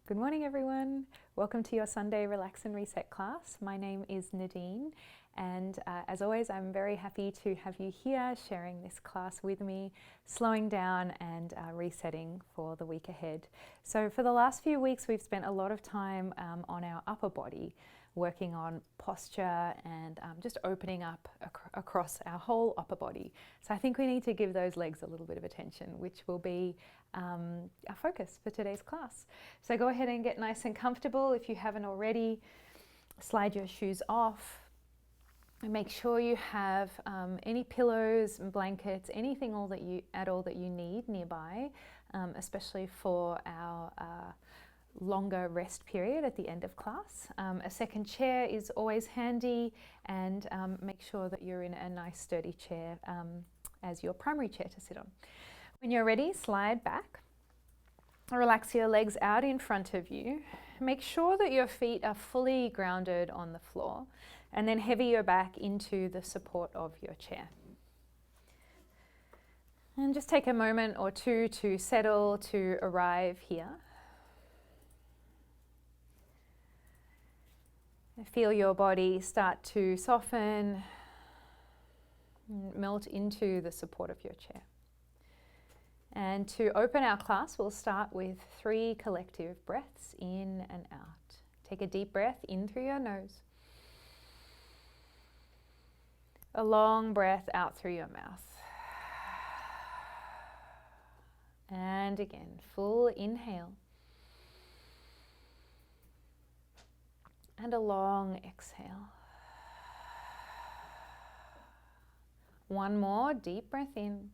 Good morning, everyone. Welcome to your Sunday Relax and Reset class. My name is Nadine, and as always, I'm very happy to have you here sharing this class with me, slowing down and resetting for the week ahead. So for the last few weeks, we've spent a lot of time on our upper body, working on posture and just opening up across our whole upper body. So I think we need to give those legs a little bit of attention, which will be our focus for today's class. So go ahead and get nice and comfortable if you haven't already. Slide your shoes off and make sure you have any pillows and blankets, anything at all that you need nearby, especially for our longer rest period at the end of class. A second chair is always handy, and make sure that you're in a nice sturdy chair as your primary chair to sit on. When you're ready, slide back. Relax your legs out in front of you. Make sure that your feet are fully grounded on the floor, and then heavy your back into the support of your chair. And just take a moment or two to settle, to arrive here. Feel your body start to soften, melt into the support of your chair. And to open our class, we'll start with 3 collective breaths in and out. Take a deep breath in through your nose. A long breath out through your mouth. And again, full inhale. And a long exhale. One more deep breath in.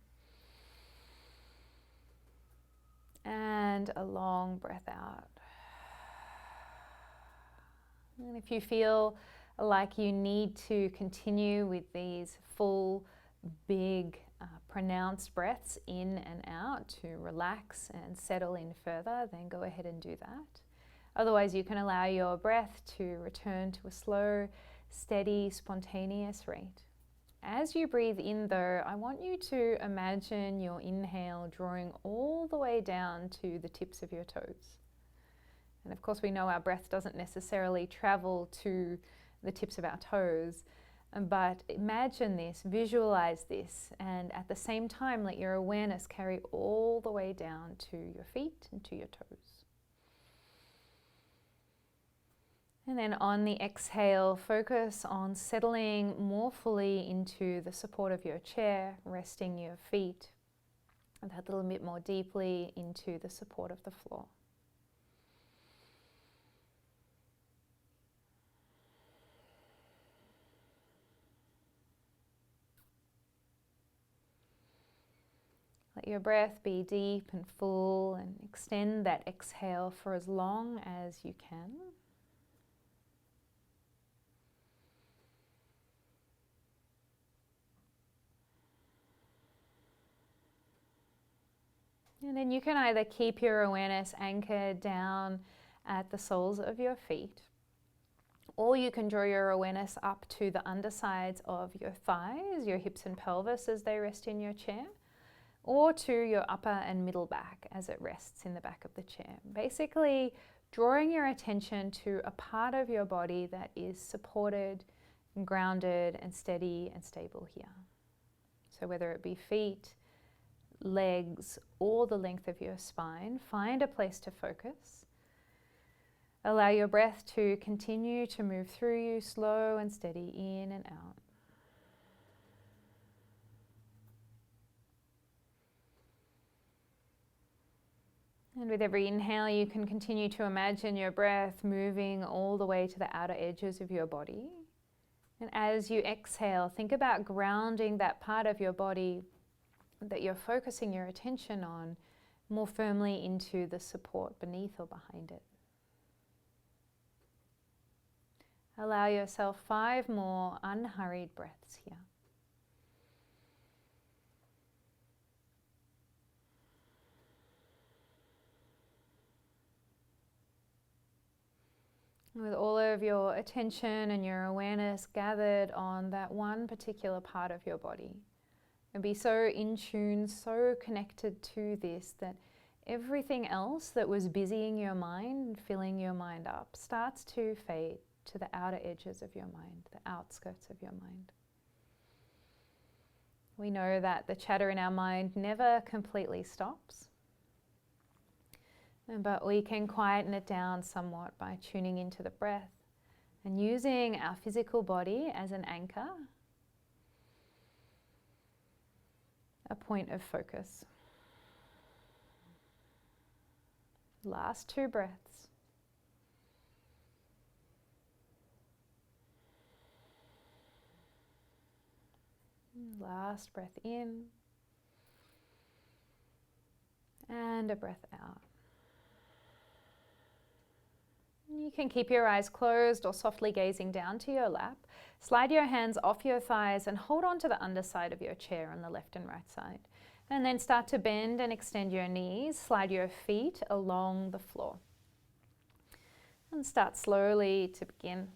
And a long breath out. And if you feel like you need to continue with these full, big, pronounced breaths in and out to relax and settle in further, then go ahead and do that. Otherwise, you can allow your breath to return to a slow, steady, spontaneous rate. As you breathe in, though, I want you to imagine your inhale drawing all the way down to the tips of your toes. And of course, we know our breath doesn't necessarily travel to the tips of our toes, but imagine this, visualize this, and at the same time, let your awareness carry all the way down to your feet and to your toes. And then on the exhale, focus on settling more fully into the support of your chair, resting your feet that little bit more deeply into the support of the floor. Let your breath be deep and full, and extend that exhale for as long as you can. And then you can either keep your awareness anchored down at the soles of your feet, or you can draw your awareness up to the undersides of your thighs, your hips and pelvis as they rest in your chair, or to your upper and middle back as it rests in the back of the chair. Basically, drawing your attention to a part of your body that is supported, and grounded, and steady and stable here. So whether it be feet, legs, or the length of your spine, find a place to focus. Allow your breath to continue to move through you, slow and steady, in and out. And with every inhale, you can continue to imagine your breath moving all the way to the outer edges of your body. And as you exhale, think about grounding that part of your body that you're focusing your attention on more firmly into the support beneath or behind it. Allow yourself 5 more unhurried breaths here. With all of your attention and your awareness gathered on that one particular part of your body, and be so in tune, so connected to this that everything else that was busying your mind, filling your mind up, starts to fade to the outer edges of your mind, the outskirts of your mind. We know that the chatter in our mind never completely stops, but we can quieten it down somewhat by tuning into the breath and using our physical body as an anchor, a point of focus. Last 2 breaths. Last breath in and a breath out. You can keep your eyes closed or softly gazing down to your lap. Slide your hands off your thighs and hold on to the underside of your chair on the left and right side. And then start to bend and extend your knees. Slide your feet along the floor. And start slowly to begin.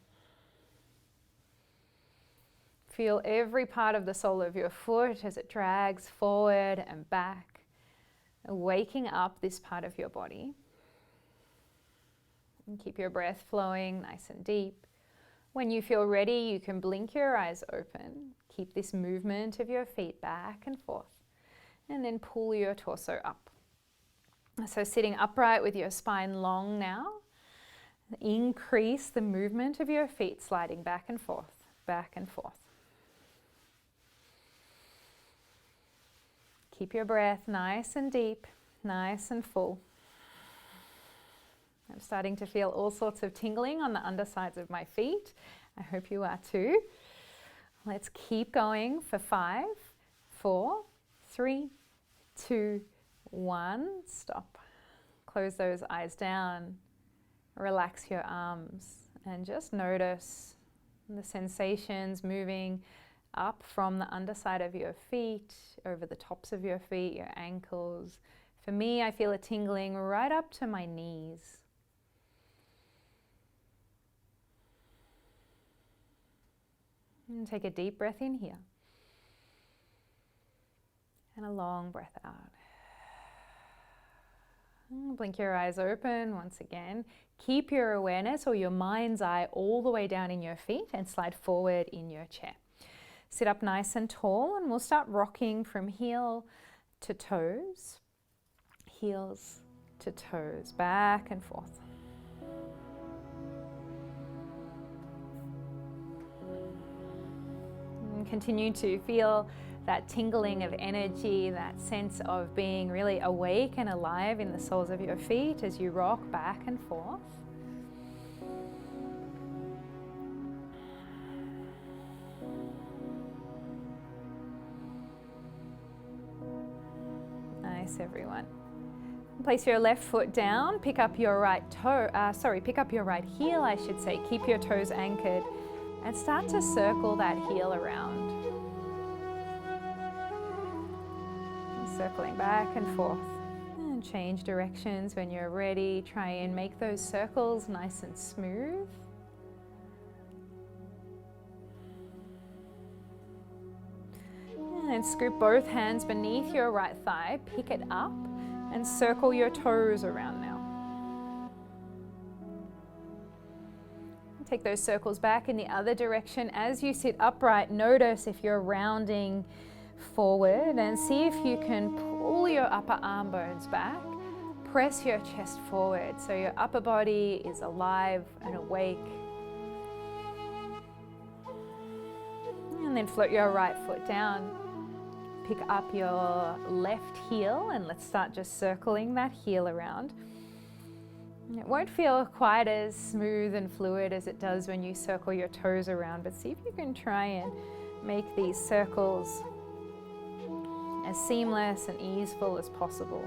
Feel every part of the sole of your foot as it drags forward and back, waking up this part of your body. And keep your breath flowing nice and deep. When you feel ready, you can blink your eyes open. Keep this movement of your feet back and forth. And then pull your torso up. So sitting upright with your spine long now. Increase the movement of your feet, sliding back and forth, back and forth. Keep your breath nice and deep, nice and full. I'm starting to feel all sorts of tingling on the undersides of my feet. I hope you are too. Let's keep going for 5, 4, 3, 2, 1. Stop. Close those eyes down. Relax your arms and just notice the sensations moving up from the underside of your feet, over the tops of your feet, your ankles. For me, I feel a tingling right up to my knees. And take a deep breath in here. And a long breath out. And blink your eyes open once again. Keep your awareness or your mind's eye all the way down in your feet and slide forward in your chair. Sit up nice and tall and we'll start rocking from heel to toes, heels to toes, back and forth. And continue to feel that tingling of energy, that sense of being really awake and alive in the soles of your feet as you rock back and forth. Nice, everyone. Place your left foot down, pick up your right heel, I should say. Keep your toes anchored and start to circle that heel around. Circling back and forth. And change directions when you're ready. Try and make those circles nice and smooth. And scoop both hands beneath your right thigh, pick it up and circle your toes around now. Take those circles back in the other direction. As you sit upright, notice if you're rounding forward and see if you can pull your upper arm bones back. Press your chest forward so your upper body is alive and awake. And then float your right foot down. Pick up your left heel and let's start just circling that heel around. It won't feel quite as smooth and fluid as it does when you circle your toes around, but see if you can try and make these circles as seamless and easeful as possible.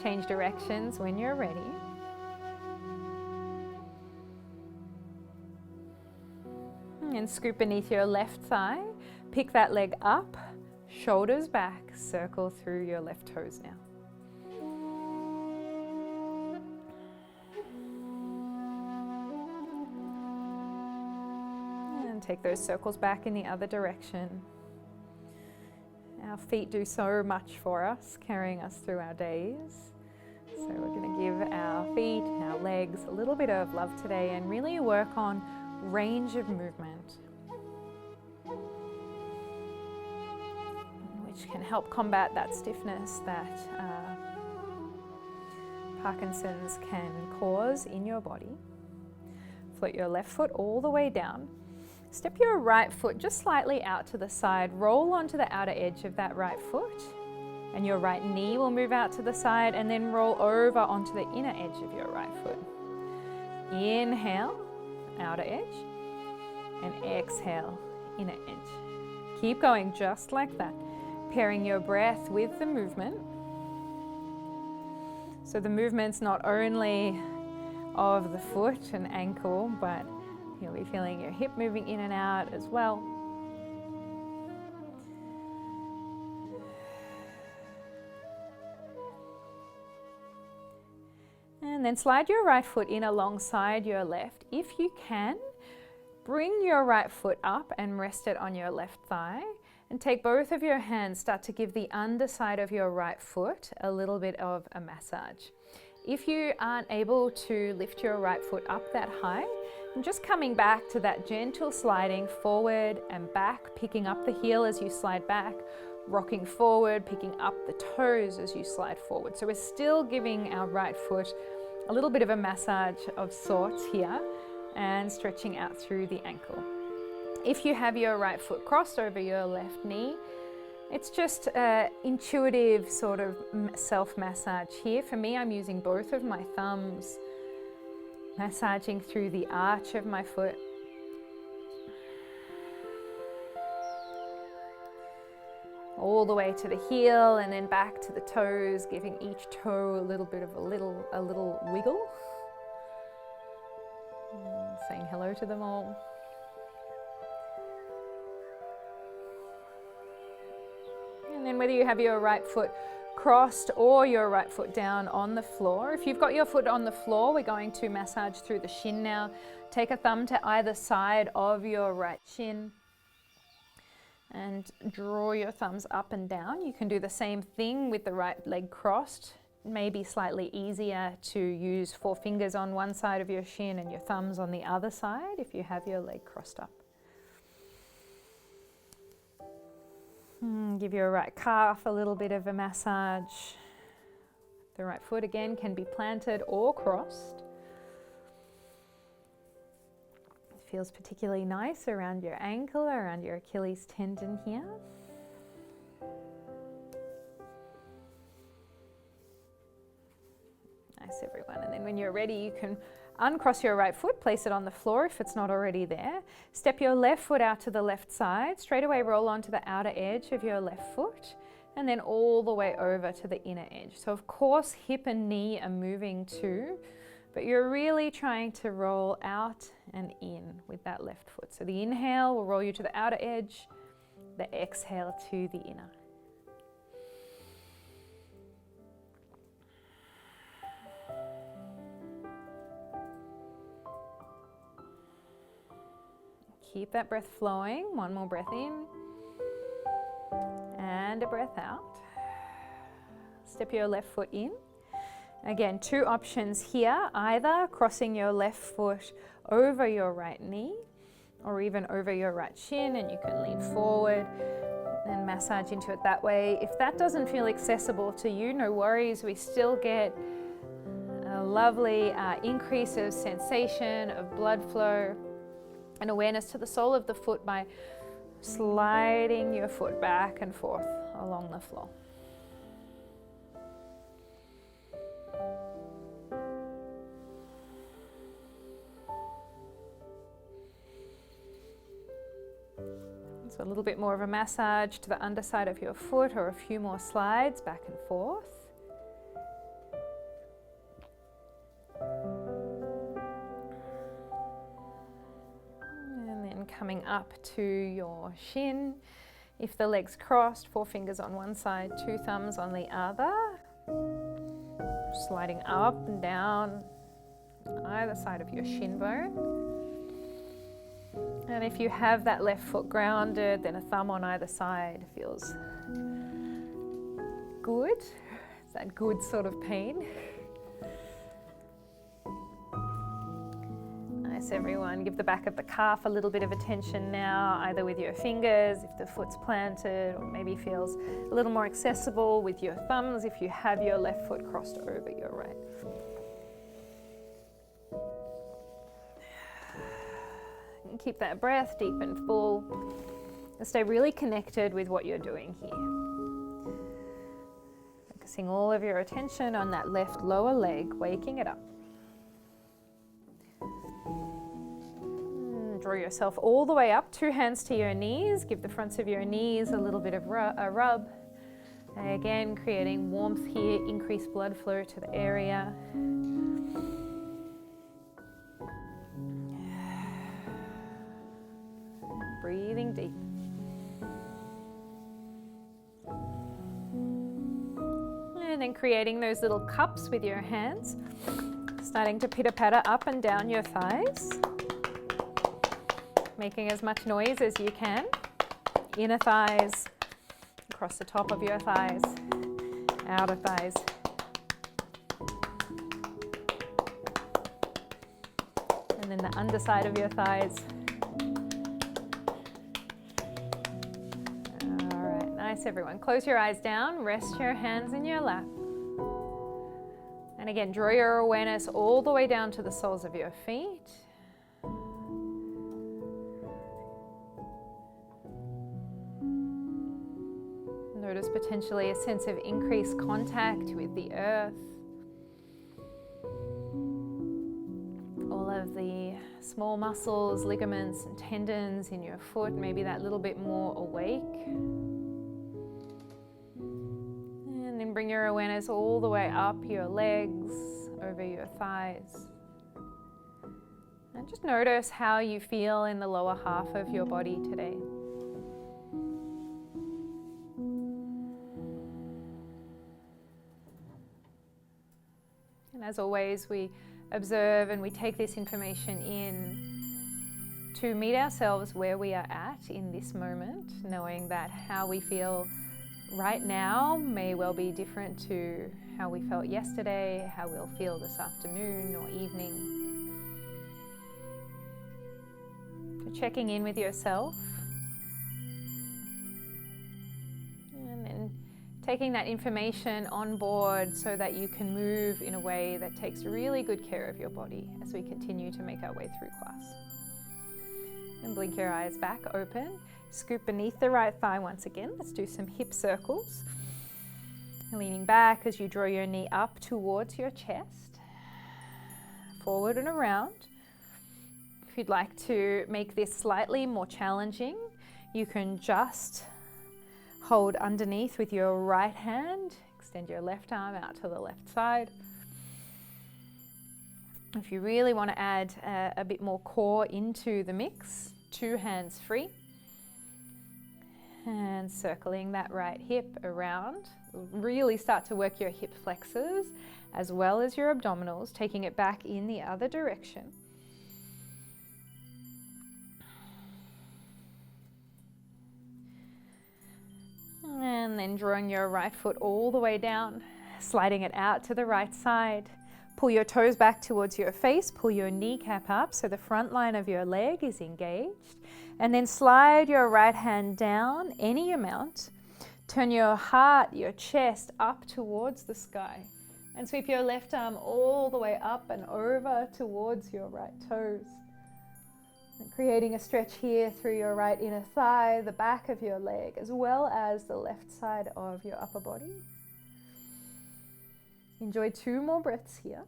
Change directions when you're ready. And scoop beneath your left thigh, pick that leg up, shoulders back, circle through your left toes now. And take those circles back in the other direction. Our feet do so much for us, carrying us through our days. So we're going to give our feet, our legs a little bit of love today and really work on range of movement, which can help combat that stiffness that Parkinson's can cause in your body. Float your left foot all the way down. Step your right foot just slightly out to the side. Roll onto the outer edge of that right foot. And your right knee will move out to the side and then roll over onto the inner edge of your right foot. Inhale, outer edge, and exhale, inner edge. Keep going just like that, pairing your breath with the movement. So the movement's not only of the foot and ankle, but you'll be feeling your hip moving in and out as well. And then slide your right foot in alongside your left. If you can, bring your right foot up and rest it on your left thigh. And take both of your hands, start to give the underside of your right foot a little bit of a massage. If you aren't able to lift your right foot up that high, and just coming back to that gentle sliding forward and back, picking up the heel as you slide back, rocking forward, picking up the toes as you slide forward. So we're still giving our right foot a little bit of a massage of sorts here and stretching out through the ankle. If you have your right foot crossed over your left knee, it's just an intuitive sort of self-massage here. For me, I'm using both of my thumbs, massaging through the arch of my foot. All the way to the heel and then back to the toes, giving each toe a little bit of a little wiggle. Saying hello to them all. And then whether you have your right foot crossed or your right foot down on the floor. If you've got your foot on the floor, we're going to massage through the shin now. Take a thumb to either side of your right shin and draw your thumbs up and down. You can do the same thing with the right leg crossed. Maybe slightly easier to use 4 fingers on one side of your shin and your thumbs on the other side if you have your leg crossed up. Give your right calf a little bit of a massage. The right foot again can be planted or crossed. It feels particularly nice around your ankle, around your Achilles tendon here. Nice, everyone. And then when you're ready, you can uncross your right foot, place it on the floor if it's not already there. Step your left foot out to the left side. Straight away roll onto the outer edge of your left foot and then all the way over to the inner edge. So of course, hip and knee are moving too, but you're really trying to roll out and in with that left foot. So the inhale will roll you to the outer edge, the exhale to the inner. Keep that breath flowing. One more breath in and a breath out. Step your left foot in. Again, 2 options here, either crossing your left foot over your right knee or even over your right shin, and you can lean forward and massage into it that way. If that doesn't feel accessible to you, no worries. We still get a lovely increase of sensation, of blood flow, and awareness to the sole of the foot by sliding your foot back and forth along the floor. So a little bit more of a massage to the underside of your foot or a few more slides back and forth. Coming up to your shin. If the leg's crossed, 4 fingers on one side, 2 thumbs on the other. Sliding up and down either side of your shin bone. And if you have that left foot grounded, then a thumb on either side feels good. It's that good sort of pain. Nice, everyone. Give the back of the calf a little bit of attention now, either with your fingers, if the foot's planted, or maybe feels a little more accessible with your thumbs if you have your left foot crossed over your right. And keep that breath deep and full. And stay really connected with what you're doing here. Focusing all of your attention on that left lower leg, waking it up. Draw yourself all the way up, 2 hands to your knees. Give the fronts of your knees a little bit of a rub. And again, creating warmth here, increased blood flow to the area. Breathing deep. And then creating those little cups with your hands, starting to pitter-patter up and down your thighs. Making as much noise as you can. Inner thighs, across the top of your thighs, outer thighs. And then the underside of your thighs. All right, nice, everyone. Close your eyes down, rest your hands in your lap. And again, draw your awareness all the way down to the soles of your feet. Notice potentially a sense of increased contact with the earth. All of the small muscles, ligaments, and tendons in your foot, maybe that little bit more awake. And then bring your awareness all the way up your legs, over your thighs. And just notice how you feel in the lower half of your body today. As always, we observe and we take this information in to meet ourselves where we are at in this moment, knowing that how we feel right now may well be different to how we felt yesterday, how we'll feel this afternoon or evening. So checking in with yourself and then taking that information on board so that you can move in a way that takes really good care of your body as we continue to make our way through class. And blink your eyes back open. Scoop beneath the right thigh once again. Let's do some hip circles. Leaning back as you draw your knee up towards your chest. Forward and around. If you'd like to make this slightly more challenging, you can just hold underneath with your right hand. Extend your left arm out to the left side. If you really want to add a bit more core into the mix, 2 hands free. And circling that right hip around. Really start to work your hip flexors as well as your abdominals, taking it back in the other direction. And then drawing your right foot all the way down, sliding it out to the right side. Pull your toes back towards your face, pull your kneecap up so the front line of your leg is engaged. And then slide your right hand down any amount. Turn your heart, your chest up towards the sky. And sweep your left arm all the way up and over towards your right toes. And creating a stretch here through your right inner thigh, the back of your leg, as well as the left side of your upper body. Enjoy 2 more breaths here.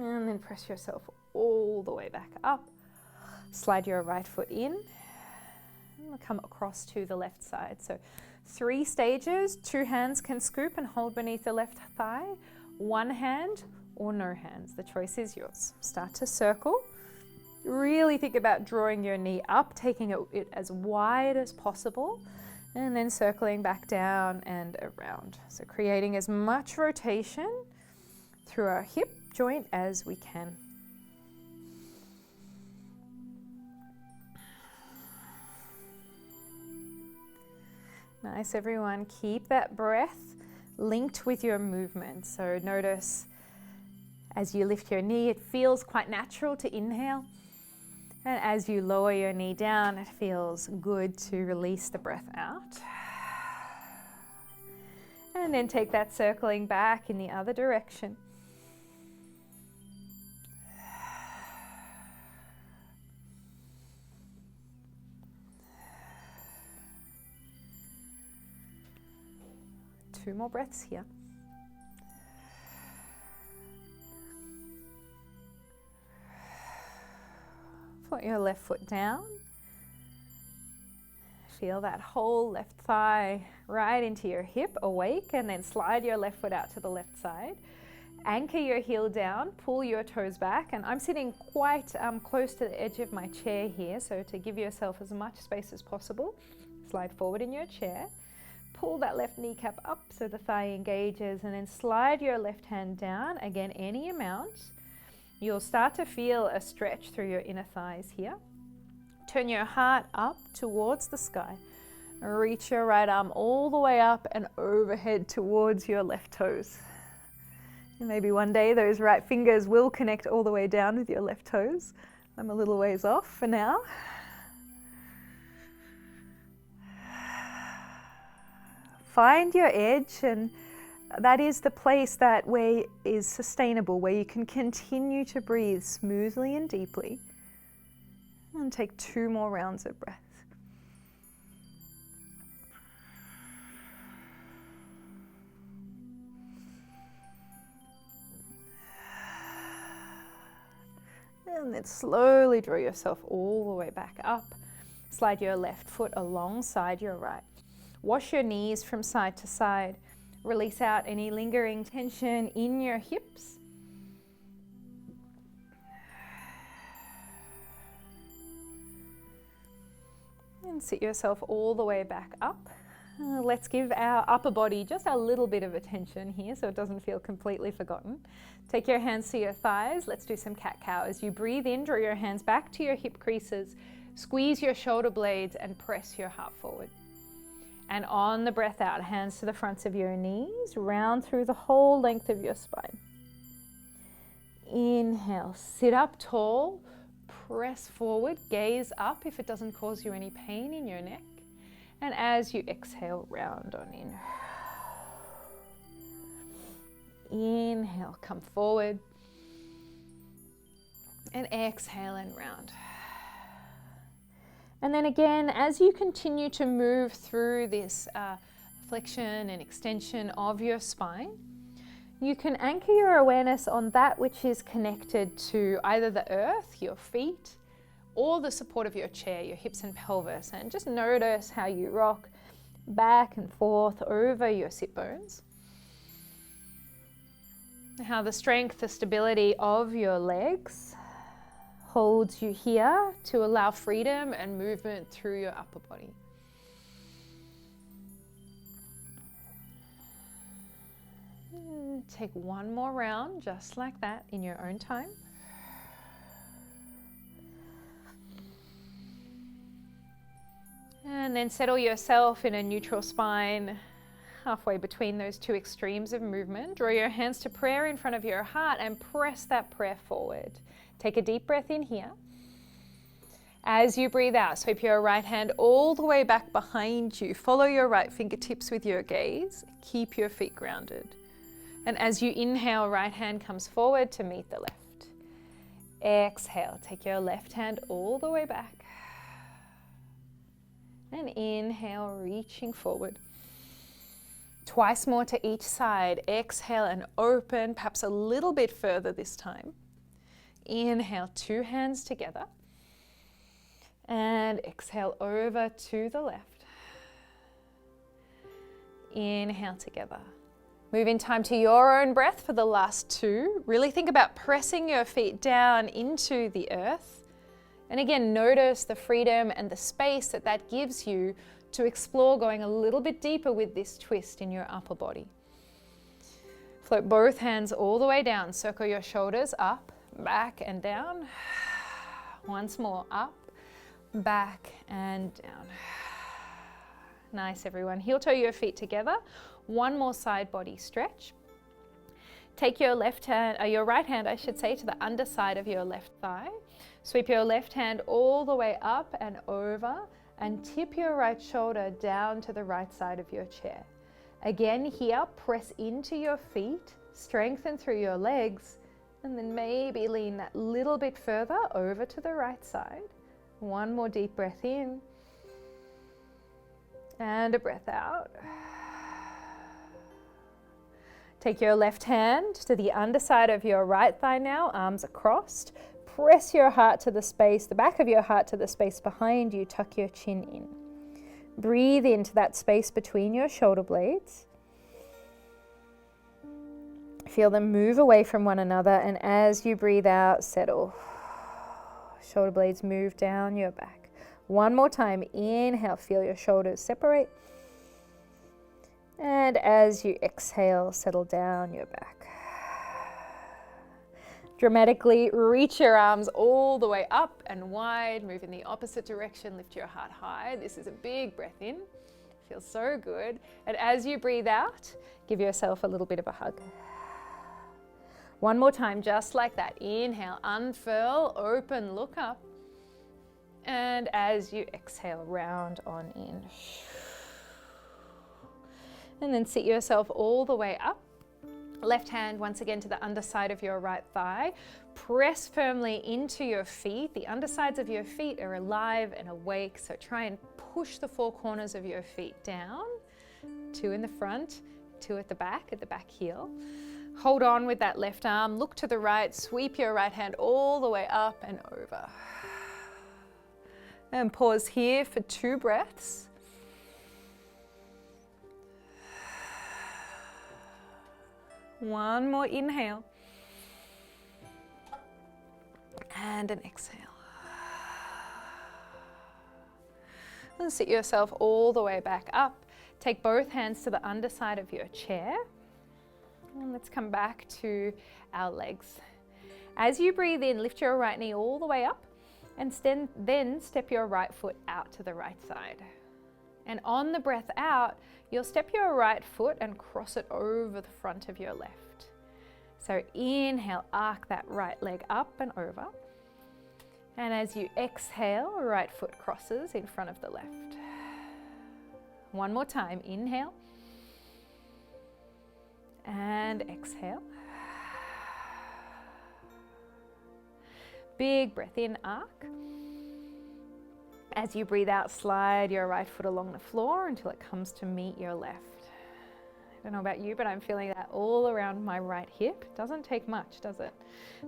And then press yourself all the way back up. Slide your right foot in. And come across to the left side. So 3 stages. 2 hands can scoop and hold beneath the left thigh. 1 hand or no hands. The choice is yours. Start to circle. Really think about drawing your knee up, taking it as wide as possible, and then circling back down and around. So creating as much rotation through our hip joint as we can. Nice, everyone. Keep that breath linked with your movement. So notice as you lift your knee, it feels quite natural to inhale. And as you lower your knee down, it feels good to release the breath out. And then take that circling back in the other direction. Two more breaths here. Put your left foot down. Feel that whole left thigh right into your hip, awake, and then slide your left foot out to the left side. Anchor your heel down, pull your toes back, and I'm sitting quite close to the edge of my chair here, so to give yourself as much space as possible, slide forward in your chair. Pull that left kneecap up so the thigh engages, and then slide your left hand down, again any amount. You'll start to feel a stretch through your inner thighs here. Turn your heart up towards the sky. Reach your right arm all the way up and overhead towards your left toes. And maybe one day those right fingers will connect all the way down with your left toes. I'm a little ways off for now. Find your edge, and that is the place that way is sustainable, where you can continue to breathe smoothly and deeply. And take 2 more rounds of breath. And then slowly draw yourself all the way back up. Slide your left foot alongside your right. Wash your knees from side to side. Release out any lingering tension in your hips. And sit yourself all the way back up. Let's give our upper body just a little bit of attention here so it doesn't feel completely forgotten. Take your hands to your thighs. Let's do some cat-cow. As you breathe in, draw your hands back to your hip creases. Squeeze your shoulder blades and press your heart forward. And on the breath out, hands to the fronts of your knees, round through the whole length of your spine. Inhale, sit up tall, press forward, gaze up if it doesn't cause you any pain in your neck. And as you exhale, round on in. Inhale, come forward. And exhale and round. And then again, as you continue to move through this flexion and extension of your spine, you can anchor your awareness on that which is connected to either the earth, your feet, or the support of your chair, your hips and pelvis, and just notice how you rock back and forth over your sit bones. How the strength, the stability of your legs holds you here to allow freedom and movement through your upper body. Take one more round just like that in your own time. And then settle yourself in a neutral spine, halfway between those two extremes of movement. Draw your hands to prayer in front of your heart and press that prayer forward. Take a deep breath in here. As you breathe out, sweep your right hand all the way back behind you. Follow your right fingertips with your gaze. Keep your feet grounded. And as you inhale, right hand comes forward to meet the left. Exhale, take your left hand all the way back. And inhale, reaching forward. Twice more to each side. Exhale and open, perhaps a little bit further this time. Inhale, 2 hands together. And exhale over to the left. Inhale together. Move in time to your own breath for the last 2. Really think about pressing your feet down into the earth. And again, notice the freedom and the space that that gives you to explore going a little bit deeper with this twist in your upper body. Float both hands all the way down. Circle your shoulders up, back and down. Once more, up, back and down. Nice, everyone. Heel toe your feet together. One more side body stretch. Take your left hand, your right hand, I should say, to the underside of your left thigh. Sweep your left hand all the way up and over, and tip your right shoulder down to the right side of your chair. Again here, press into your feet, strengthen through your legs, and then maybe lean that little bit further over to the right side. One more deep breath in, and a breath out. Take your left hand to the underside of your right thigh now, arms are crossed. Press your heart to the space, the back of your heart to the space behind you, tuck your chin in. Breathe into that space between your shoulder blades. Feel them move away from one another, and as you breathe out, settle. Shoulder blades move down your back. One more time, inhale, feel your shoulders separate. And as you exhale, settle down your back. Dramatically reach your arms all the way up and wide, move in the opposite direction, lift your heart high. This is a big breath in, feels so good. And as you breathe out, give yourself a little bit of a hug. One more time, just like that. Inhale, unfurl, open, look up. And as you exhale, round on in. And then sit yourself all the way up. Left hand once again to the underside of your right thigh. Press firmly into your feet. The undersides of your feet are alive and awake, so try and push the four corners of your feet down. 2 in the front, 2 at the back heel. Hold on with that left arm, look to the right, sweep your right hand all the way up and over. And pause here for 2 breaths. One more inhale. And an exhale. And sit yourself all the way back up. Take both hands to the underside of your chair. And let's come back to our legs. As you breathe in, lift your right knee all the way up and then step your right foot out to the right side. And on the breath out, you'll step your right foot and cross it over the front of your left. So inhale, arc that right leg up and over. And as you exhale, right foot crosses in front of the left. One more time, inhale. And exhale. Big breath in, arc. As you breathe out, slide your right foot along the floor until it comes to meet your left. I don't know about you, but I'm feeling that all around my right hip. Doesn't take much, does it?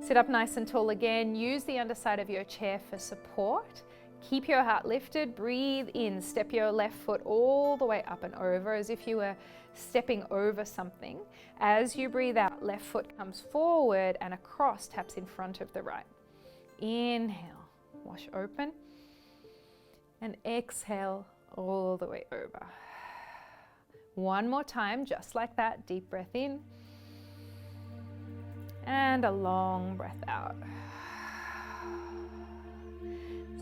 Sit up nice and tall again. Use the underside of your chair for support. Keep your heart lifted. Breathe in. Step your left foot all the way up and over as if you were stepping over something. As you breathe out, left foot comes forward and across, taps in front of the right. Inhale, wash open. And exhale all the way over. One more time, just like that. Deep breath in. And a long breath out.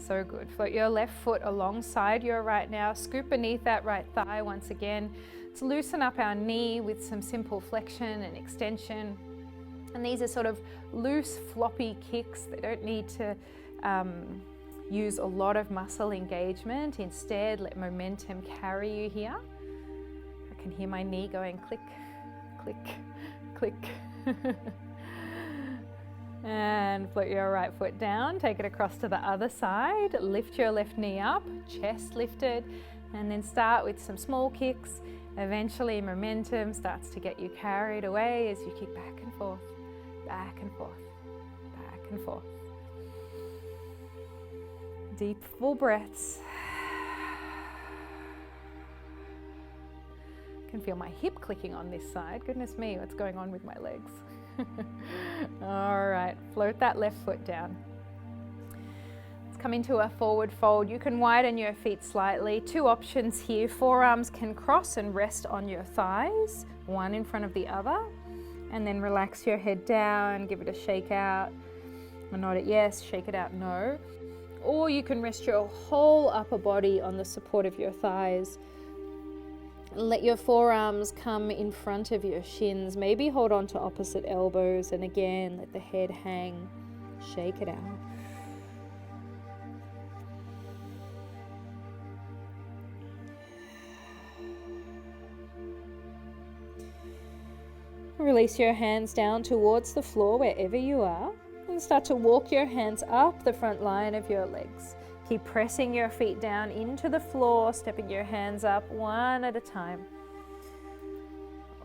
So good. Float your left foot alongside your right now. Scoop beneath that right thigh once again. Let's loosen up our knee with some simple flexion and extension. And these are sort of loose, floppy kicks. They don't need to use a lot of muscle engagement. Instead, let momentum carry you here. I can hear my knee going click, click, click. And float your right foot down, take it across to the other side, lift your left knee up, chest lifted, and then start with some small kicks. Eventually momentum starts to get you carried away as you kick back and forth, back and forth, back and forth. Deep, full breaths. I can feel my hip clicking on this side. Goodness me, what's going on with my legs? All right, float that left foot down. Let's come into a forward fold. You can widen your feet slightly. 2 options here. Forearms can cross and rest on your thighs, one in front of the other. And then relax your head down, give it a shake out. Nod it yes, shake it out no. Or you can rest your whole upper body on the support of your thighs. Let your forearms come in front of your shins. Maybe hold on to opposite elbows, and again, let the head hang. Shake it out. Release your hands down towards the floor wherever you are, and start to walk your hands up the front line of your legs. Keep pressing your feet down into the floor, stepping your hands up one at a time.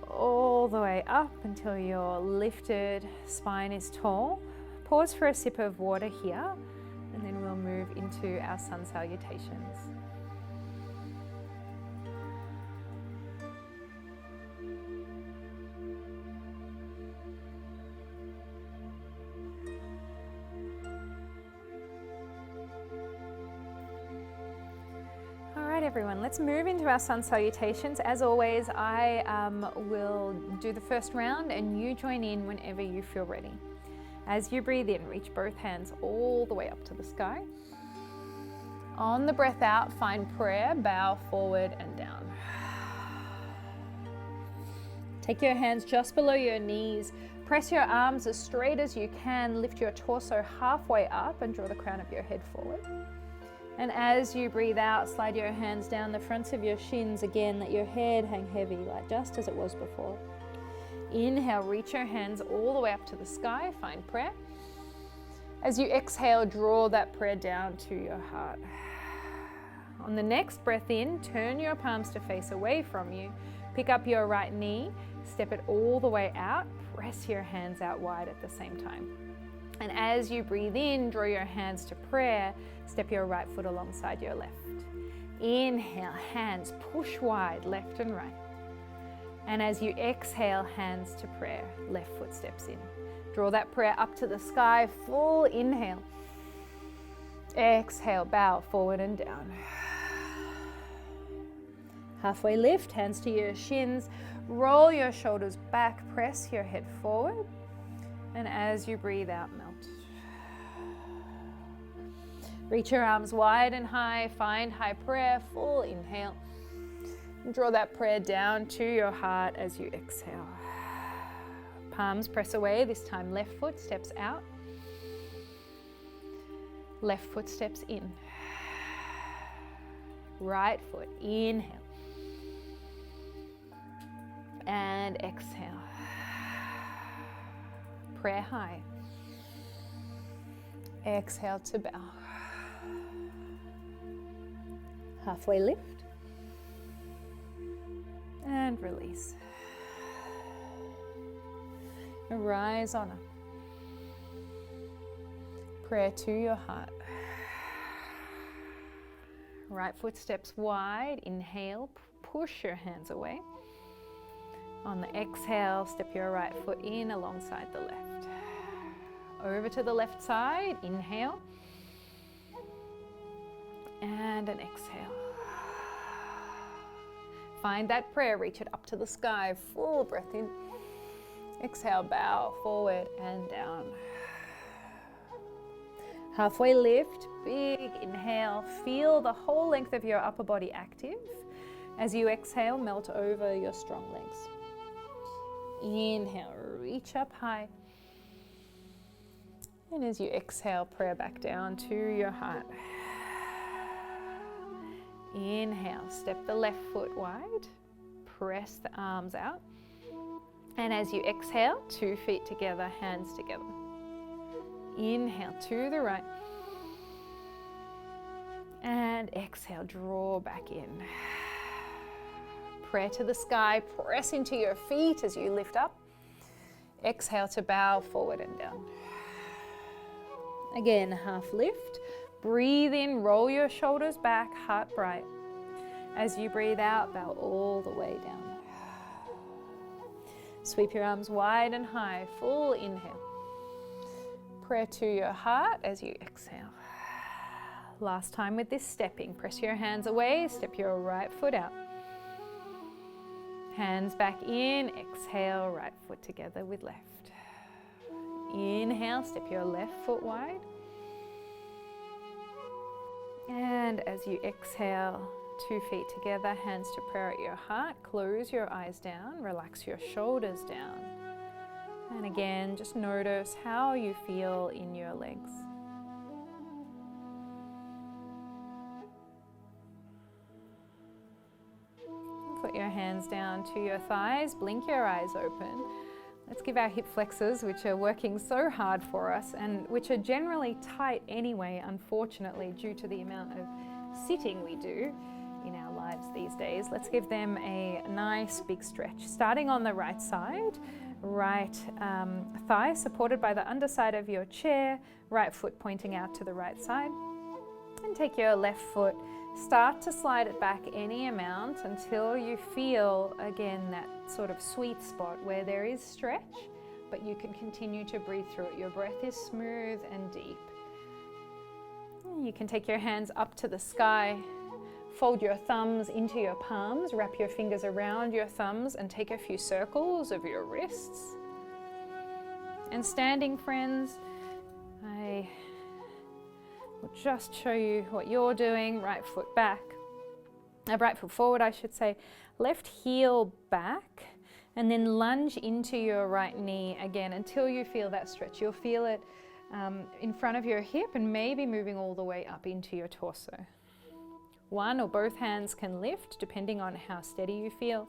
All the way up until your lifted spine is tall. Pause for a sip of water here, and then we'll move into our sun salutations. Everyone, let's move into our sun salutations. As always, I will do the first round and you join in whenever you feel ready. As you breathe in, reach both hands all the way up to the sky. On the breath out, find prayer, bow forward and down. Take your hands just below your knees. Press your arms as straight as you can. Lift your torso halfway up and draw the crown of your head forward. And as you breathe out, slide your hands down the fronts of your shins. Again, let your head hang heavy, like just as it was before. Inhale, reach your hands all the way up to the sky, find prayer. As you exhale, draw that prayer down to your heart. On the next breath in, turn your palms to face away from you. Pick up your right knee, step it all the way out, press your hands out wide at the same time. And as you breathe in, draw your hands to prayer, step your right foot alongside your left. Inhale, hands push wide, left and right. And as you exhale, hands to prayer, left foot steps in. Draw that prayer up to the sky, full inhale. Exhale, bow forward and down. Halfway lift, hands to your shins, roll your shoulders back, press your head forward. And as you breathe out, melt. Reach your arms wide and high, find high prayer, full inhale. And draw that prayer down to your heart as you exhale. Palms press away, this time left foot steps out. Left foot steps in. Right foot, inhale. And exhale. Prayer high. Exhale to bow. Halfway lift. And release. Rise on up. Prayer to your heart. Right foot steps wide. Inhale, push your hands away. On the exhale, step your right foot in alongside the left. Over to the left side, inhale. And an exhale. Find that prayer, reach it up to the sky, full breath in. Exhale, bow forward and down. Halfway lift, big inhale. Feel the whole length of your upper body active. As you exhale, melt over your strong legs. Inhale, reach up high. And as you exhale, prayer back down to your heart. Inhale, step the left foot wide. Press the arms out. And as you exhale, 2 feet together, hands together. Inhale to the right. And exhale, draw back in. Prayer to the sky, press into your feet as you lift up. Exhale to bow forward and down. Again, half lift. Breathe in, roll your shoulders back, heart bright. As you breathe out, bow all the way down. Sweep your arms wide and high, full inhale. Prayer to your heart as you exhale. Last time with this stepping. Press your hands away, step your right foot out. Hands back in, exhale, right foot together with left. Inhale, step your left foot wide. And as you exhale, 2 feet together, hands to prayer at your heart. Close your eyes down, relax your shoulders down. And again, just notice how you feel in your legs. Put your hands down to your thighs, blink your eyes open. Let's give our hip flexors, which are working so hard for us and which are generally tight anyway, unfortunately, due to the amount of sitting we do in our lives these days. Let's give them a nice big stretch. Starting on the right side, right thigh supported by the underside of your chair, right foot pointing out to the right side. And take your left foot, start to slide it back any amount until you feel, again, that sort of sweet spot where there is stretch, but you can continue to breathe through it. Your breath is smooth and deep. You can take your hands up to the sky, fold your thumbs into your palms, wrap your fingers around your thumbs and take a few circles of your wrists. And standing friends, I will just show you what you're doing. Right foot back, right foot forward I should say, left heel back, and then lunge into your right knee again until you feel that stretch. You'll feel it in front of your hip and maybe moving all the way up into your torso. One or both hands can lift depending on how steady you feel.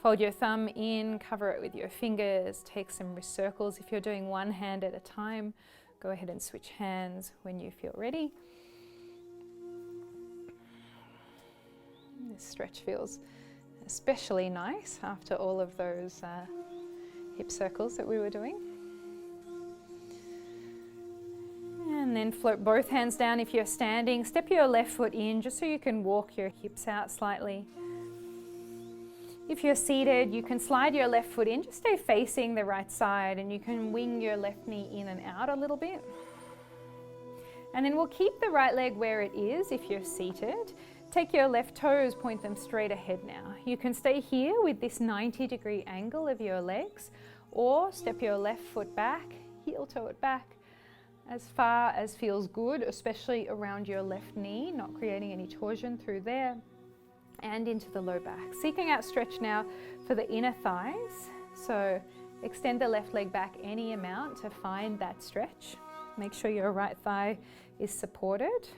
Fold your thumb in, cover it with your fingers, take some wrist circles. If you're doing one hand at a time, go ahead and switch hands when you feel ready. This stretch feels especially nice after all of those hip circles that we were doing. And then float both hands down. If you're standing, step your left foot in just so you can walk your hips out slightly. If you're seated, you can slide your left foot in, just stay facing the right side, and you can wing your left knee in and out a little bit. And then we'll keep the right leg where it is if you're seated. Take your left toes, point them straight ahead now. You can stay here with this 90-degree angle of your legs, or step your left foot back, heel toe it back as far as feels good, especially around your left knee, not creating any torsion through there, and into the low back. Seeking out stretch now for the inner thighs. So extend the left leg back any amount to find that stretch. Make sure your right thigh is supported.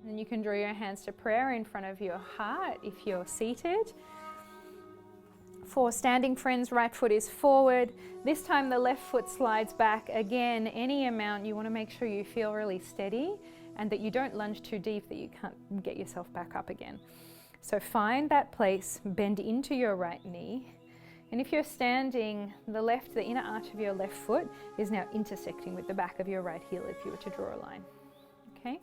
And you can draw your hands to prayer in front of your heart if you're seated. For standing friends, right foot is forward. This time the left foot slides back again, any amount. You want to make sure you feel really steady and that you don't lunge too deep that you can't get yourself back up again. So find that place, bend into your right knee. And if you're standing, the inner arch of your left foot is now intersecting with the back of your right heel if you were to draw a line. Okay?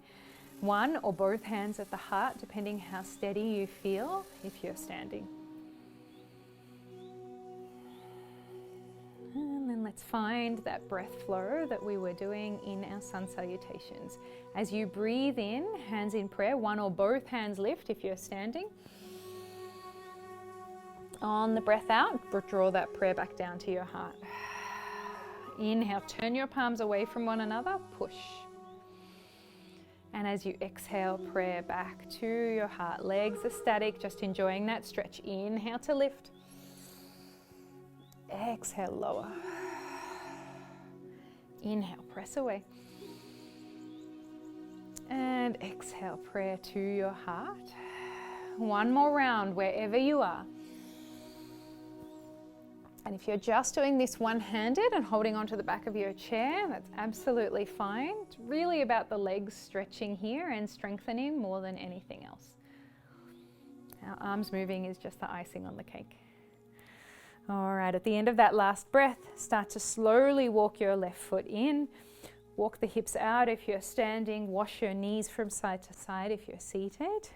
One or both hands at the heart, depending how steady you feel if you're standing. And then let's find that breath flow that we were doing in our sun salutations. As you breathe in, hands in prayer, one or both hands lift if you're standing. On the breath out, draw that prayer back down to your heart. Inhale, turn your palms away from one another, push. And as you exhale, prayer back to your heart. Legs are static, just enjoying that stretch. Inhale to lift. Exhale, lower. Inhale, press away. And exhale, prayer to your heart. One more round wherever you are. And if you're just doing this one-handed and holding onto the back of your chair, that's absolutely fine. It's really about the legs stretching here and strengthening more than anything else. Our arms moving is just the icing on the cake. All right, at the end of that last breath, start to slowly walk your left foot in. Walk the hips out if you're standing. Wash your knees from side to side if you're seated.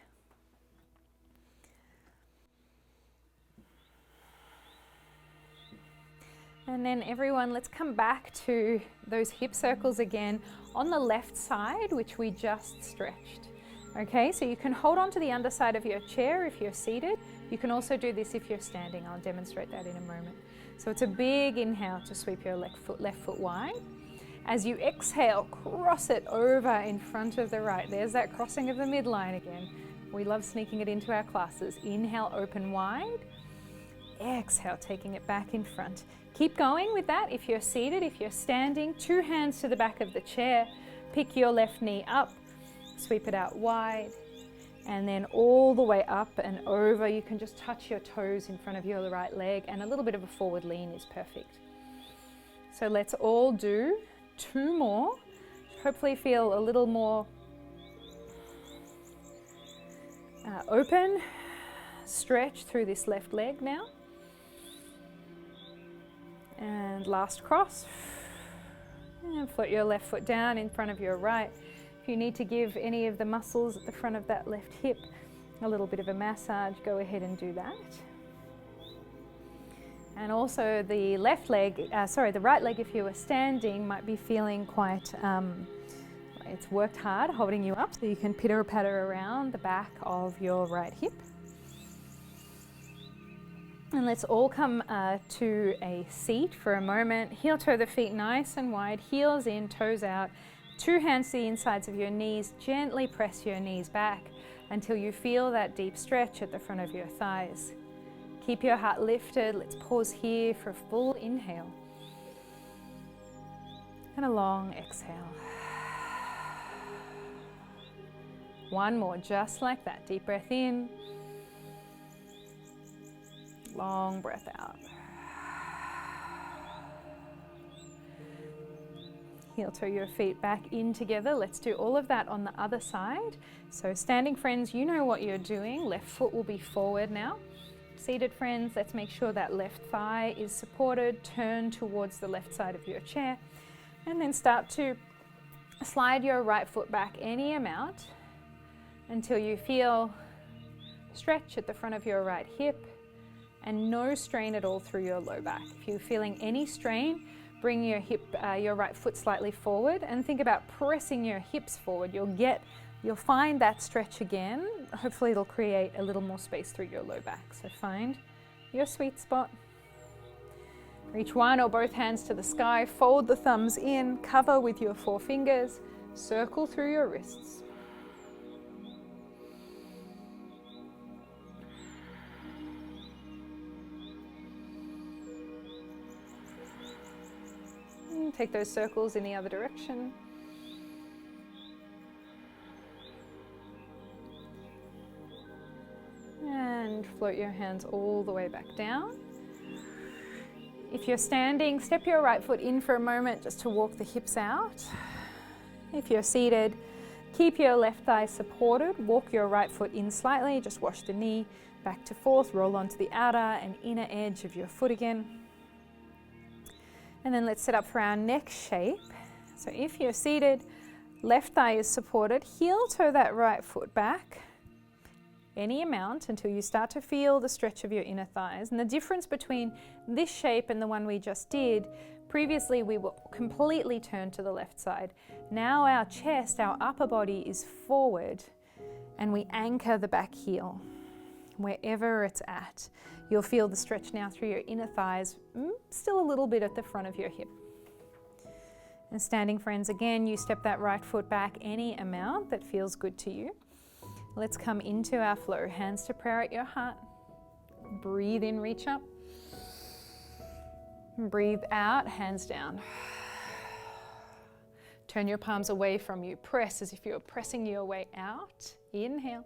And then everyone, let's come back to those hip circles again on the left side, which we just stretched. Okay, so you can hold on to the underside of your chair if you're seated. You can also do this if you're standing. I'll demonstrate that in a moment. So it's a big inhale to sweep your left foot wide. As you exhale, cross it over in front of the right. There's that crossing of the midline again. We love sneaking it into our classes. Inhale, open wide. Exhale, taking it back in front. Keep going with that. If you're seated, if you're standing, 2 hands to the back of the chair. Pick your left knee up, sweep it out wide, and then all the way up and over. You can just touch your toes in front of your right leg, and a little bit of a forward lean is perfect. So let's all do 2 more. Hopefully feel a little more open. Stretch through this left leg now. And last cross. And float your left foot down in front of your right. If you need to give any of the muscles at the front of that left hip a little bit of a massage, go ahead and do that. And also the left leg, the right leg, if you were standing, might be feeling quite, it's worked hard holding you up, so you can pitter-patter around the back of your right hip. And let's all come to a seat for a moment. Heel toe the feet nice and wide, heels in, toes out. 2 hands to the insides of your knees. Gently press your knees back until you feel that deep stretch at the front of your thighs. Keep your heart lifted. Let's pause here for a full inhale. And a long exhale. One more, just like that. Deep breath in. Long breath out. Heel toe your feet back in together. Let's do all of that on the other side. So standing friends, you know what you're doing. Left foot will be forward now. Seated friends, let's make sure that left thigh is supported. Turn towards the left side of your chair. And then start to slide your right foot back any amount until you feel stretch at the front of your right hip and no strain at all through your low back. If you're feeling any strain, bring your your right foot slightly forward and think about pressing your hips forward. You'll find that stretch again. Hopefully it'll create a little more space through your low back. So find your sweet spot. Reach one or both hands to the sky, fold the thumbs in, cover with your 4 fingers, circle through your wrists. And take those circles in the other direction. And float your hands all the way back down. If you're standing, step your right foot in for a moment just to walk the hips out. If you're seated, keep your left thigh supported. Walk your right foot in slightly, just wash the knee back to forth, roll onto the outer and inner edge of your foot again. And then let's set up for our next shape. So if you're seated, left thigh is supported, heel toe that right foot back any amount until you start to feel the stretch of your inner thighs. And the difference between this shape and the one we just did, previously we were completely turned to the left side. Now our chest, our upper body is forward and we anchor the back heel wherever it's at. You'll feel the stretch now through your inner thighs, still a little bit at the front of your hip. And standing friends, again, you step that right foot back any amount that feels good to you. Let's come into our flow. Hands to prayer at your heart. Breathe in, reach up. Breathe out, hands down. Turn your palms away from you. Press as if you're pressing your way out. Inhale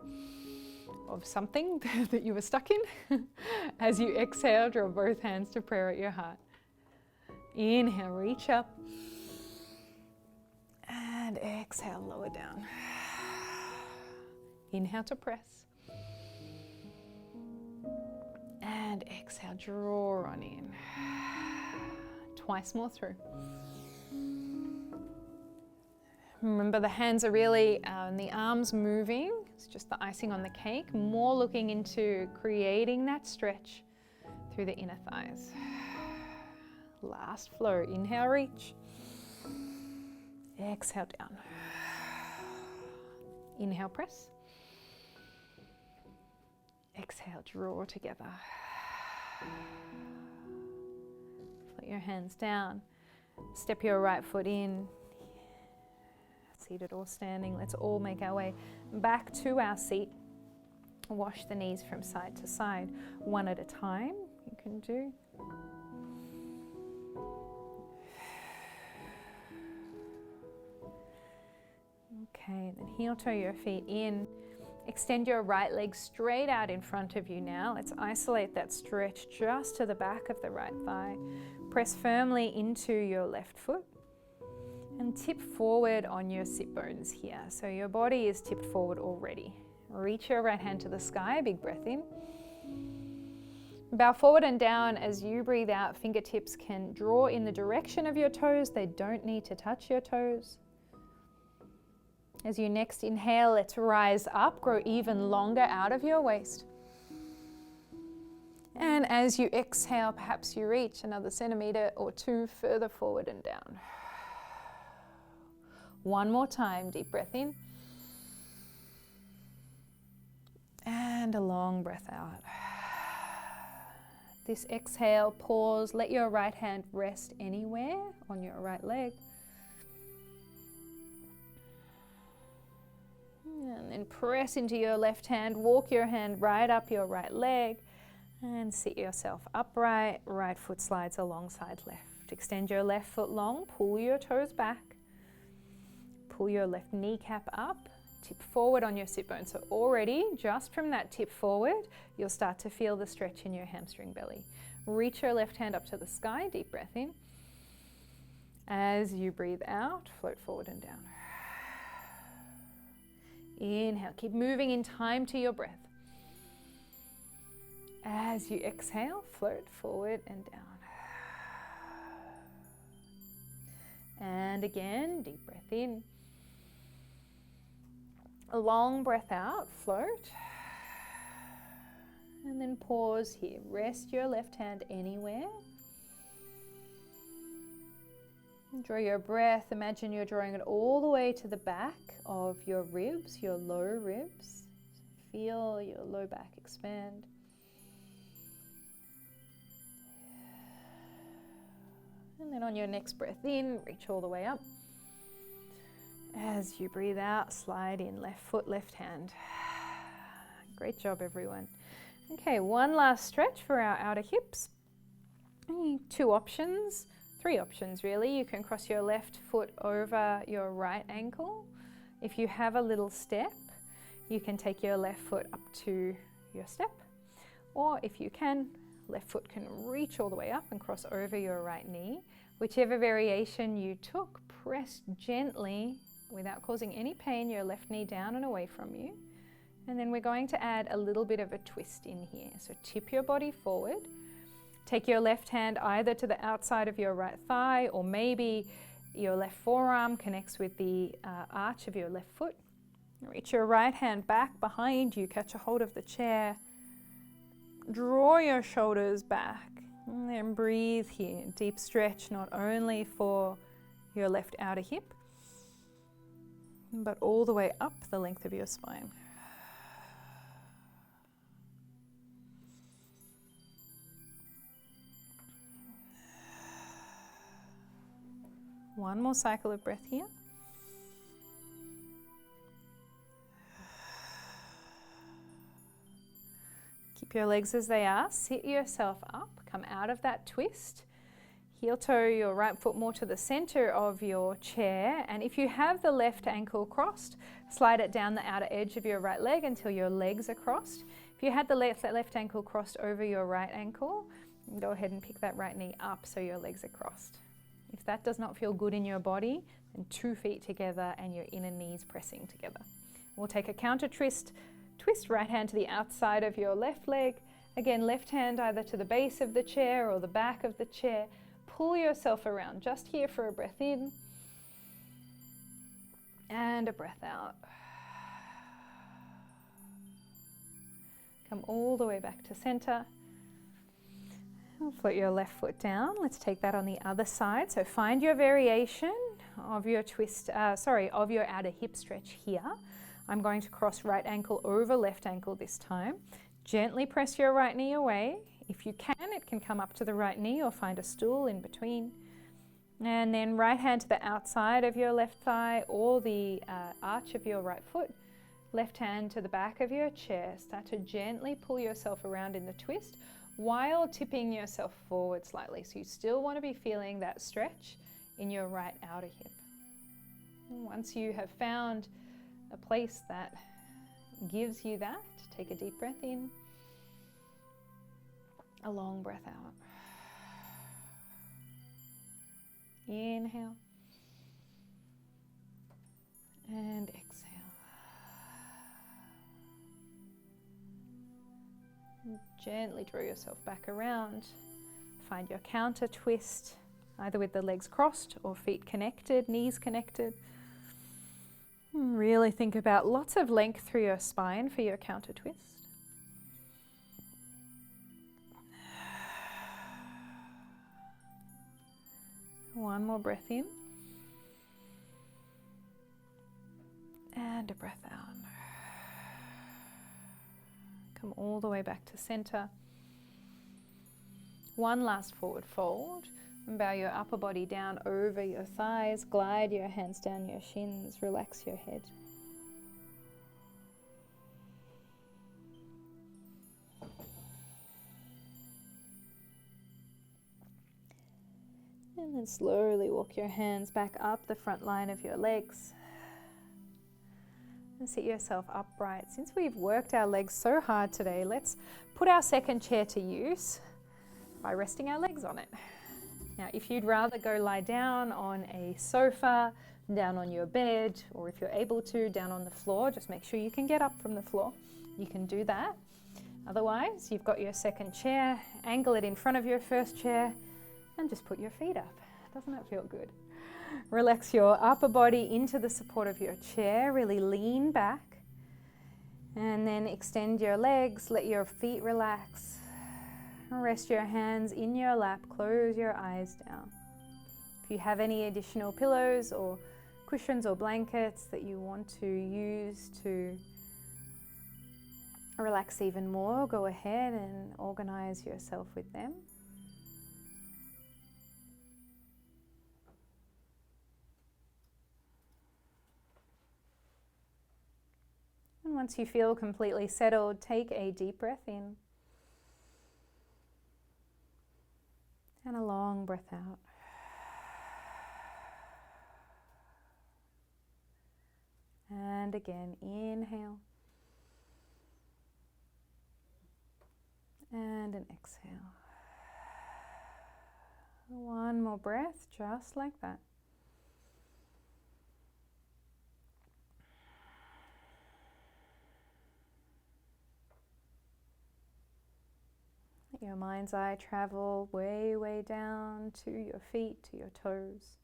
of something that you were stuck in. As you exhale, draw both hands to prayer at your heart. Inhale, reach up. And exhale, lower down. Inhale to press. And exhale, draw on in. Twice more through. Remember, the hands are really, and the arms moving. It's just the icing on the cake. More looking into creating that stretch through the inner thighs. Last flow. Inhale, reach. Exhale, down. Inhale, press. Exhale, draw together. Put your hands down. Step your right foot in. Seated or standing, let's all make our way back to our seat. Wash the knees from side to side, one at a time. You can do. Okay, then heel toe your feet in. Extend your right leg straight out in front of you now. Let's isolate that stretch just to the back of the right thigh. Press firmly into your left foot and tip forward on your sit bones here. So your body is tipped forward already. Reach your right hand to the sky, big breath in. Bow forward and down as you breathe out. Fingertips can draw in the direction of your toes. They don't need to touch your toes. As you next inhale, let's rise up, grow even longer out of your waist. And as you exhale, perhaps you reach another centimeter or two further forward and down. One more time, deep breath in. And a long breath out. This exhale, pause, let your right hand rest anywhere on your right leg. And then press into your left hand, walk your hand right up your right leg and sit yourself upright. Right foot slides alongside left. Extend your left foot long, pull your toes back. Pull your left kneecap up, tip forward on your sit bone. So already, just from that tip forward, you'll start to feel the stretch in your hamstring belly. Reach your left hand up to the sky, deep breath in. As you breathe out, float forward and down. Inhale, keep moving in time to your breath. As you exhale, float forward and down. And again, deep breath in. A long breath out, float. And then pause here. Rest your left hand anywhere. Draw your breath. Imagine you're drawing it all the way to the back of your ribs, your low ribs. Feel your low back expand. And then on your next breath in, reach all the way up. As you breathe out, slide in left foot, left hand. Great job, everyone. Okay, one last stretch for our outer hips. Two options. Three options really. You can cross your left foot over your right ankle. If you have a little step, you can take your left foot up to your step. Or if you can, left foot can reach all the way up and cross over your right knee. Whichever variation you took, press gently, without causing any pain, your left knee down and away from you. And then we're going to add a little bit of a twist in here. So tip your body forward. Take your left hand either to the outside of your right thigh, or maybe your left forearm connects with the arch of your left foot. Reach your right hand back behind you, catch a hold of the chair. Draw your shoulders back, and then breathe here. Deep stretch, not only for your left outer hip, but all the way up the length of your spine. One more cycle of breath here. Keep your legs as they are. Sit yourself up. Come out of that twist. Heel toe your right foot more to the center of your chair. And if you have the left ankle crossed, slide it down the outer edge of your right leg until your legs are crossed. If you had the left ankle crossed over your right ankle, go ahead and pick that right knee up so your legs are crossed. If that does not feel good in your body, then 2 feet together and your inner knees pressing together. We'll take a counter twist. Twist right hand to the outside of your left leg. Again, left hand either to the base of the chair or the back of the chair. Pull yourself around just here for a breath in and a breath out. Come all the way back to center. Float your left foot down. Let's take that on the other side. So find your variation of your twist, of your outer hip stretch here. I'm going to cross right ankle over left ankle this time. Gently press your right knee away. If you can, it can come up to the right knee or find a stool in between. And then right hand to the outside of your left thigh or the arch of your right foot. Left hand to the back of your chair. Start to gently pull yourself around in the twist while tipping yourself forward slightly. So you still want to be feeling that stretch in your right outer hip. Once you have found a place that gives you that, take a deep breath in, a long breath out. Inhale and exhale. Gently draw yourself back around. Find your counter twist, either with the legs crossed or feet connected, knees connected. Really think about lots of length through your spine for your counter twist. One more breath in. And a breath out. Come all the way back to center. One last forward fold. And bow your upper body down over your thighs. Glide your hands down your shins. Relax your head. And then slowly walk your hands back up the front line of your legs. And sit yourself upright. Since we've worked our legs so hard today, let's put our second chair to use by resting our legs on it. Now, if you'd rather go lie down on a sofa, down on your bed, or if you're able to, down on the floor, just make sure you can get up from the floor. You can do that. Otherwise, you've got your second chair, angle it in front of your first chair, and just put your feet up. Doesn't that feel good? Relax your upper body into the support of your chair. Really lean back. And then extend your legs. Let your feet relax. Rest your hands in your lap. Close your eyes down. If you have any additional pillows or cushions or blankets that you want to use to relax even more, go ahead and organize yourself with them. And once you feel completely settled, take a deep breath in and a long breath out. And again, inhale and an exhale. One more breath, just like that. Let your mind's eye travel way, way down to your feet, to your toes.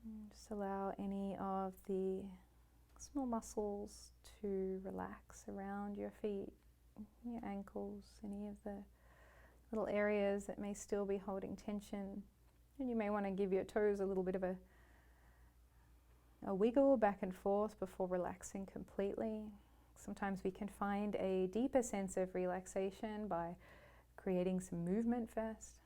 And just allow any of the small muscles to relax around your feet, your ankles, any of the little areas that may still be holding tension. And you may want to give your toes a little bit of a wiggle back and forth before relaxing completely. Sometimes we can find a deeper sense of relaxation by creating some movement first.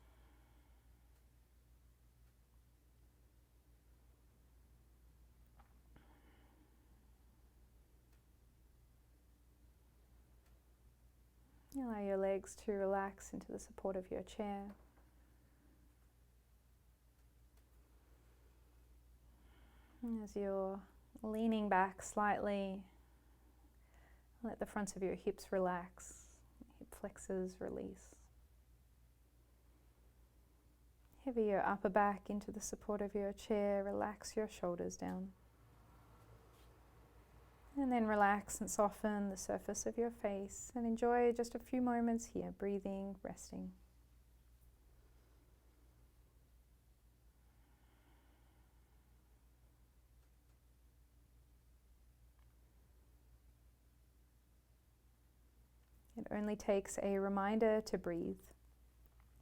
Allow your legs to relax into the support of your chair. And as you're leaning back slightly, let the fronts of your hips relax, hip flexors release. Heavy your upper back into the support of your chair, relax your shoulders down. And then relax and soften the surface of your face and enjoy just a few moments here, breathing, resting. It only takes a reminder to breathe,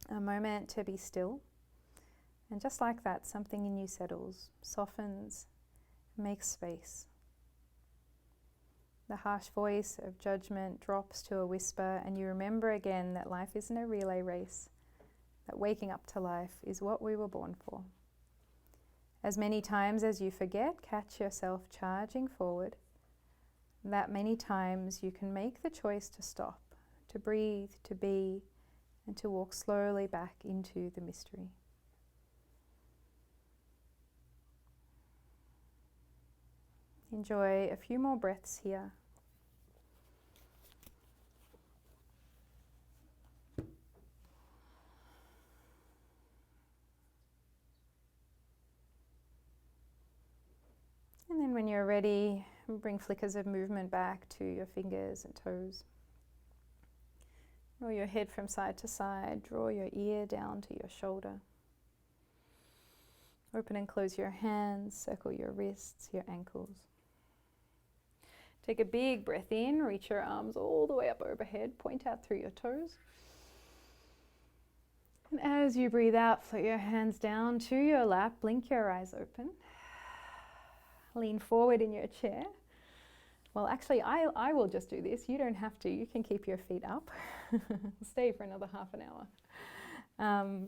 a moment to be still, and just like that, something in you settles, softens, makes space. The harsh voice of judgment drops to a whisper, and you remember again that life isn't a relay race, that waking up to life is what we were born for. As many times as you forget, catch yourself charging forward. That many times you can make the choice to stop, to breathe, to be, and to walk slowly back into the mystery. Enjoy a few more breaths here. And then when you're ready, bring flickers of movement back to your fingers and toes. Roll your head from side to side, draw your ear down to your shoulder. Open and close your hands, circle your wrists, your ankles. Take a big breath in, reach your arms all the way up overhead, point out through your toes. And as you breathe out, float your hands down to your lap, blink your eyes open. Lean forward in your chair. Well, actually, I will just do this. You don't have to. You can keep your feet up. Stay for another half an hour.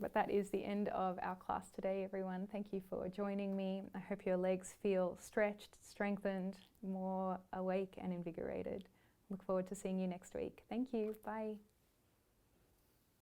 But that is the end of our class today, everyone. Thank you for joining me. I hope your legs feel stretched, strengthened, more awake and invigorated. Look forward to seeing you next week. Thank you. Bye.